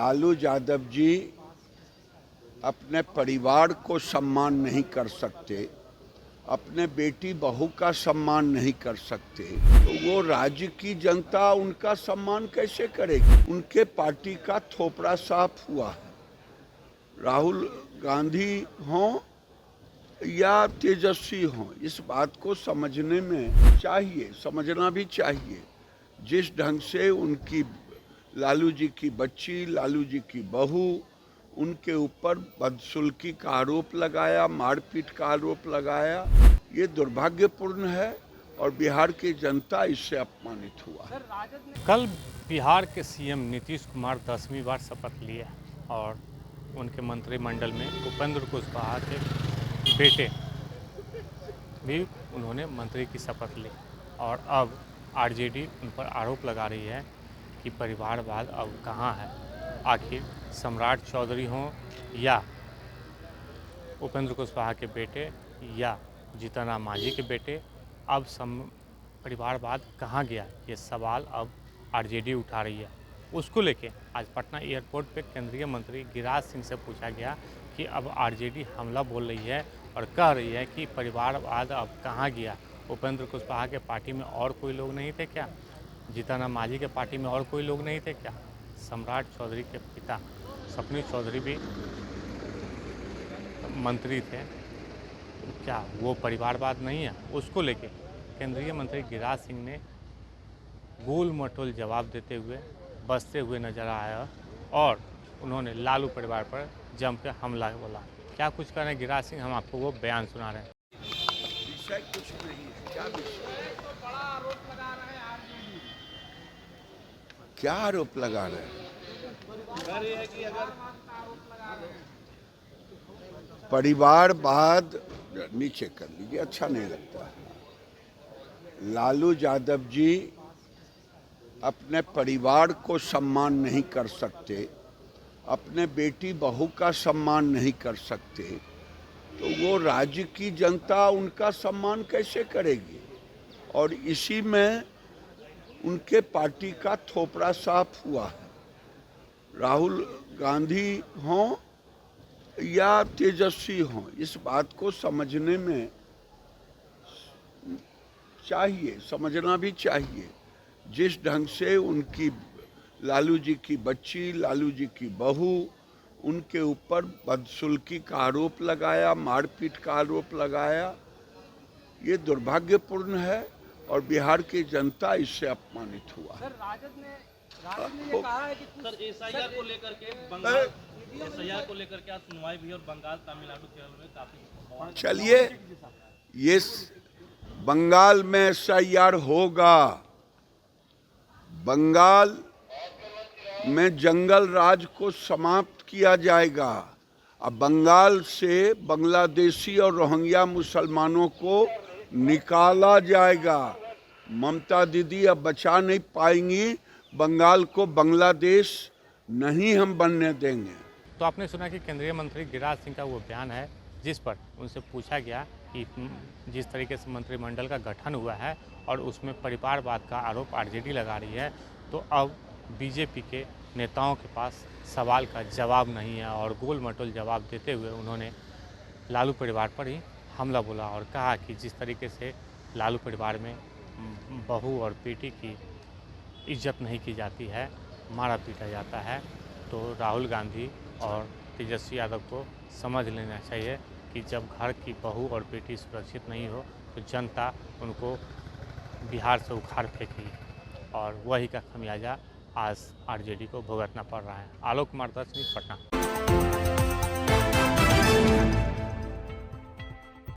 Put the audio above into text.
लालू यादव जी अपने परिवार को सम्मान नहीं कर सकते, अपने बेटी बहू का सम्मान नहीं कर सकते, तो वो राज्य की जनता उनका सम्मान कैसे करेगी। उनके पार्टी का थोपड़ा साफ हुआ है। राहुल गांधी हों या तेजस्वी हों, इस बात को समझने में चाहिए, समझना भी चाहिए। जिस ढंग से उनकी लालू जी की बच्ची, लालू जी की बहू, उनके ऊपर बदसुल्की का आरोप लगाया, मारपीट का आरोप लगाया, ये दुर्भाग्यपूर्ण है और बिहार की जनता इससे अपमानित हुआ। कल बिहार के सीएम नीतीश कुमार 10वीं बार शपथ लिए और उनके मंत्रिमंडल में उपेंद्र कुशवाहा के बेटे भी उन्होंने मंत्री की शपथ ली। और अब आरजेडी उन पर आरोप लगा रही है कि परिवारवाद अब कहाँ है। आखिर सम्राट चौधरी हों या उपेंद्र कुशवाहा के बेटे या जीतन राम मांझी के बेटे, अब परिवारवाद कहाँ गया, ये सवाल अब आरजेडी उठा रही है। उसको लेके आज पटना एयरपोर्ट पे केंद्रीय मंत्री गिरिराज सिंह से पूछा गया कि अब आरजेडी हमला बोल रही है और कह रही है कि परिवारवाद अब कहाँ गया। उपेंद्र कुशवाहा के पार्टी में और कोई लोग नहीं थे क्या? जीतन राम मांझी के पार्टी में और कोई लोग नहीं थे क्या? सम्राट चौधरी के पिता सपनी चौधरी भी मंत्री थे, क्या वो परिवारवाद नहीं है? उसको लेके केंद्रीय मंत्री गिरिराज सिंह ने गोल मटोल जवाब देते हुए बसते हुए नजर आया और उन्होंने लालू परिवार पर जम के हमला बोला। क्या कुछ कर रहे हैं गिरिराज सिंह, हम आपको वो बयान सुना रहे हैं। विषय कुछ नहीं है, क्या विषय? क्या आरोप लगा रहे हैं? परिवारवाद नीचे कर लीजिए, अच्छा नहीं लगता है। लालू यादव जी अपने परिवार को सम्मान नहीं कर सकते, अपने बेटी बहू का सम्मान नहीं कर सकते, तो वो राज्य की जनता उनका सम्मान कैसे करेगी। और इसी में उनके पार्टी का थोपड़ा साफ हुआ है। राहुल गांधी हों या तेजस्वी हों, इस बात को समझने में चाहिए, समझना भी चाहिए। जिस ढंग से उनकी लालू जी की बच्ची, लालू जी की बहू, उनके ऊपर बदसुल्की का आरोप लगाया, मारपीट का आरोप लगाया, ये दुर्भाग्यपूर्ण है और बिहार की जनता इससे अपमानित हुआ। सर, राजद ने ये कहा है कि सर एसआईआर को लेकर के आज सुनवाई भी और बंगाल, तमिलनाडु, केरल में काफी। चलिए, ये बंगाल में एसआईआर होगा, बंगाल में जंगल राज को समाप्त किया जाएगा। अब बंगाल से बांग्लादेशी और रोहिंग्या मुसलमानों को निकाला जाएगा। ममता दीदी अब बचा नहीं पाएंगी बंगाल को, बांग्लादेश नहीं हम बनने देंगे। तो आपने सुना कि केंद्रीय मंत्री गिरिराज सिंह का वो बयान है जिस पर उनसे पूछा गया कि जिस तरीके से मंत्रिमंडल का गठन हुआ है और उसमें परिवारवाद का आरोप आरजेडी लगा रही है, तो अब बीजेपी के नेताओं के पास सवाल का जवाब नहीं है। और गोल मटोल जवाब देते हुए उन्होंने लालू परिवार पर ही हमला बोला और कहा कि जिस तरीके से लालू परिवार में बहू और बेटी की इज्जत नहीं की जाती है, मारा पीटा जाता है, तो राहुल गांधी और तेजस्वी यादव को समझ लेना चाहिए कि जब घर की बहू और बेटी सुरक्षित नहीं हो तो जनता उनको बिहार से उखाड़ फेंकेगी और वही का खमियाजा आज आरजेडी को भुगतना पड़ रहा है। आलोक कुमार 10 न्यूज़ पटना।